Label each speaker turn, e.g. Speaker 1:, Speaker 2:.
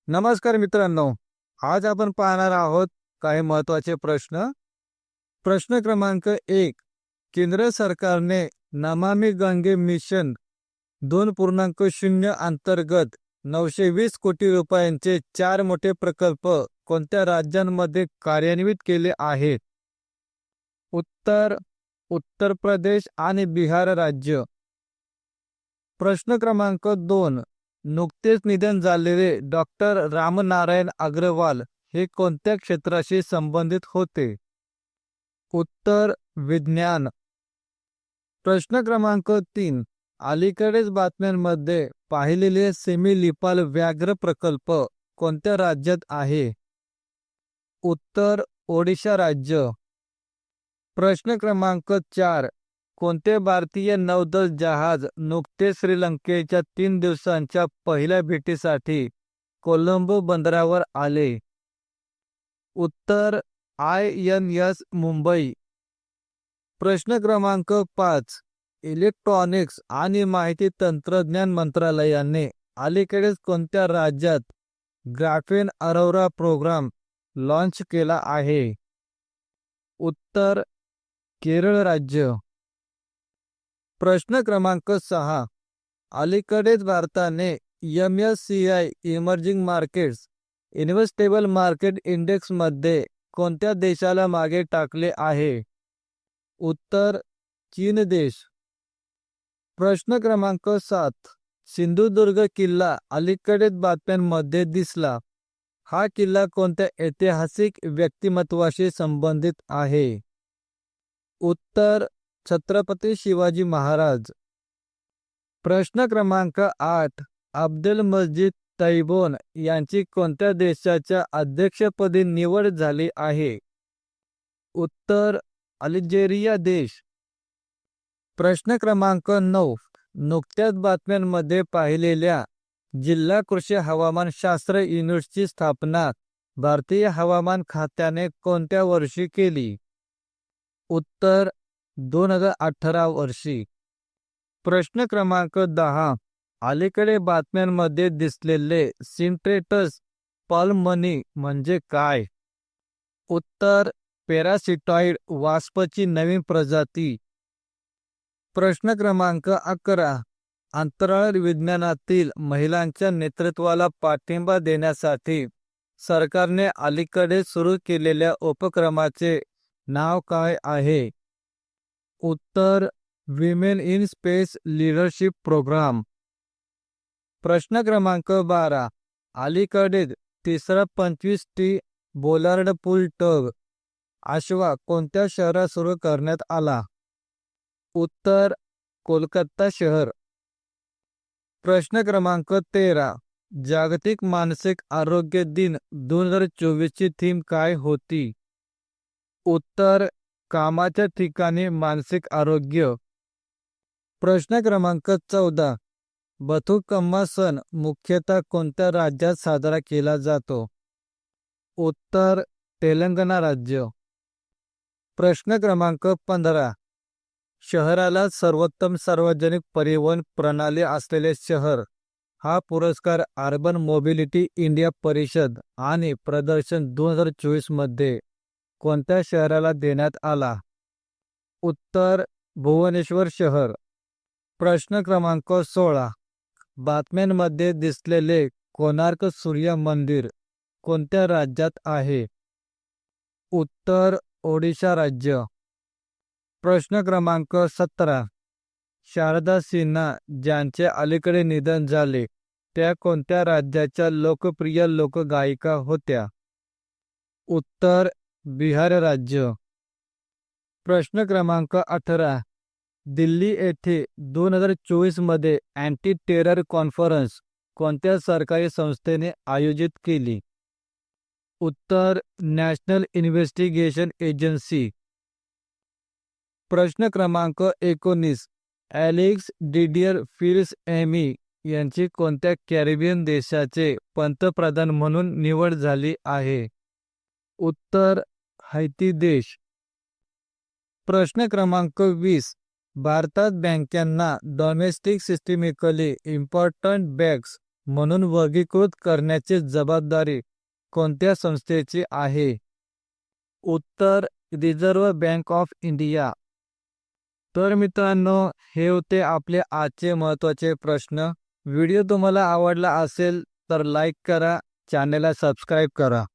Speaker 1: नमस्कार मित्रांनो. आज आपण पाहणार आहोत काही महत्त्वाचे प्रश्न. प्रश्न क्रमांक 1. केंद्र सरकारने नमामि गंगे मिशन 2.0 अंतर्गत 920 कोटी रुपयांचे 4 मोठे प्रकल्प कोणत्या राज्यांमध्ये कार्यान्वित केले आहेत? उत्तर उत्तर प्रदेश आणि बिहार राज्य. प्रश्न क्रमांक 2. नुकतेच निधन झालेले डॉक्टर रामनारायण अग्रवाल हे कोणत्या क्षेत्राशी संबंधित होते? उत्तर विज्ञान. प्रश्न क्रमांक 3. अलीकडेच बातम्यांमध्ये पाहिलेले सिमिलीपाल व्याघ्र प्रकल्प कोणत्या राज्यात आहे? उत्तर ओडिशा राज्य. प्रश्न क्रमांक 4. कोणते भारतीय नौदल जहाज नुकतेच श्रीलंकेच्या 3 दिवसांच्या पहिल्या भेटीसाठी कोलंबो बंदरावर आले? उत्तर INS मुंबई. प्रश्न क्रमांक 5. इलेक्ट्रॉनिक्स आणि माहिती तंत्रज्ञान मंत्रालयाने अलीकडेच कोणत्या राज्यात ग्राफेन अरोरा प्रोग्राम लॉन्च केला आहे? उत्तर केरळ राज्य. प्रश्न क्रमांक 6. अलीकडेच भारताने MSCI इमर्जिंग मार्केट्स इन्व्हेस्टेबल मार्केट इंडेक्समध्ये कोणत्या देशाला मागे टाकले आहे? उत्तर चीन देश. प्रश्न क्रमांक 7. सिंधुदुर्ग किल्ला अलीकडेच बातम्यांमध्ये दिसला. हा किल्ला कोणत्या ऐतिहासिक व्यक्तिमत्वाशी संबंधित आहे? उत्तर छत्रपती शिवाजी महाराज. प्रश्न क्रमांक 8. अब्देल मजीद तैबोन यांची कोणत्या देशाच्या अध्यक्षपदी निवड झाली आहे? उत्तर अल्जेरिया देश. प्रश्न क्रमांक 9. नुकत्याच बातम्यांमध्ये पाहिलेल्या जिल्हा कृषी हवामानशास्त्र युनिटची स्थापना भारतीय हवामान खात्याने कोणत्या वर्षी केली? उत्तर 2018 वर्षी. प्रश्न क्रमांक 10. अलीकडे बातम्यांमध्ये दिसलेले सिंट्रेटस पल्मनी म्हणजे काय? उत्तर पॅरासिटॉइड वास्पची नवीन प्रजाती. प्रश्न क्रमांक 11. अंतराळ विज्ञानातील महिलांच्या नेतृत्वाला पाठिंबा देण्यासाठी सरकारने अलीकडे सुरू केलेल्या उपक्रमाचे नाव काय आहे? उत्तर women in space leadership programme. प्रश्न क्रमांक 12. अलीकडेच तिसरा 25T बोलार्ड पूल टग आशवा कोणत्या शहरात सुरू करण्यात आला? उत्तर कोलकाता शहर. प्रश्न क्रमांक 13. जागतिक मानसिक आरोग्य दिन 2024 ची थीम काय होती? उत्तर कामाच्या ठिकाणी मानसिक आरोग्य. प्रश्न क्रमांक 14. बथुकम्मा सण मुख्यतः कोणत्या राज्यात साजरा केला जातो? उत्तर तेलंगणा राज्य. प्रश्न क्रमांक 15. शहराला सर्वोत्तम सार्वजनिक परिवहन प्रणाली असलेले शहर हा पुरस्कार अर्बन मोबिलिटी इंडिया परिषद आणि प्रदर्शन 2024 मध्ये कोणत्या शहराला देण्यात आला? उत्तर भुवनेश्वर शहर. प्रश्न क्रमांक 16. बातम्यांमध्ये दिसलेले कोणार्क सूर्य मंदिर कोणत्या राज्यात आहे? उत्तर ओडिशा राज्य. प्रश्न क्रमांक 17. शारदा सिन्हा ज्यांचे अलीकडे निधन झाले त्या कोणत्या राज्याच्या लोकप्रिय लोकगायिका होत्या? उत्तर बिहार राज्य. प्रश्न क्रमांक 18. दिल्ली येथे 2024 मध्ये अँटी टेरर कॉन्फरन्स कोणत्या सरकारी संस्थेने आयोजित केली? उत्तर नॅशनल इन्व्हेस्टिगेशन एजन्सी. प्रश्न क्रमांक 19. ॲलेक्स डिडियर फिल्स एमी यांची कोणत्या कॅरिबियन देशाचे पंतप्रधान म्हणून निवड झाली आहे? उत्तर हैती देश. प्रश्न क्रमांक 20. भारतात बँकांना डोमेस्टिक सिस्टमिकली इम्पॉर्टंट बँक्स म्हणून वर्गीकृत करण्याची जबाबदारी कोणत्या संस्थेची आहे? उत्तर रिझर्व्ह बँक ऑफ इंडिया. तर मित्रांनो, हे होते आपले आजचे महत्त्वाचे प्रश्न. व्हिडिओ तुम्हाला आवडला असेल तर लाईक करा, चॅनलला सबस्क्राईब करा.